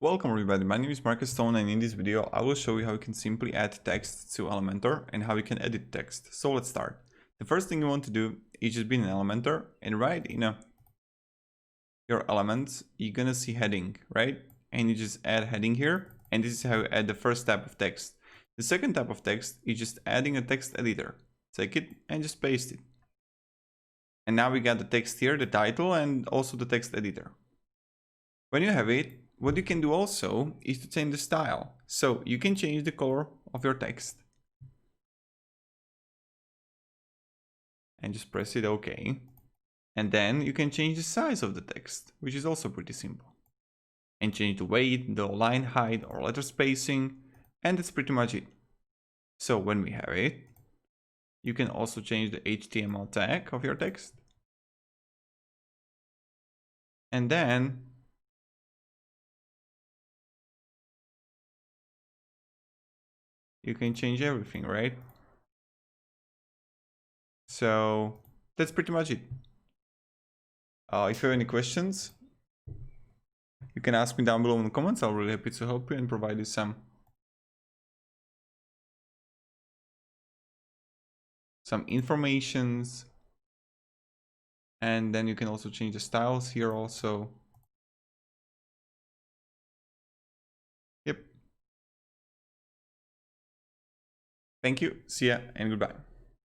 Welcome everybody, my name is Marcus Stone, and in this video I will show you how you can simply add text to Elementor and how you can edit text. So let's start. The first thing you want to do is just be in Elementor, and right in your elements you're gonna see heading, right? And you just add heading here, and this is how you add the first type of text. The second type of text is just adding a text editor. Take it and just paste it. And now we got the text here, the title, and also the text editor. When you have it, what you can do also is to change the style. So you can change the color of your text. And just press it OK. And then you can change the size of the text, which is also pretty simple. And change the weight, the line height or letter spacing. And that's pretty much it. So when we have it, you can also change the HTML tag of your text. And then you can change everything, right? So that's pretty much it. If you have any questions, you can ask me down below in the comments. I'll be really happy to help you and provide you some informations. And then you can also change the styles here also. Yep. Thank you. See ya and goodbye.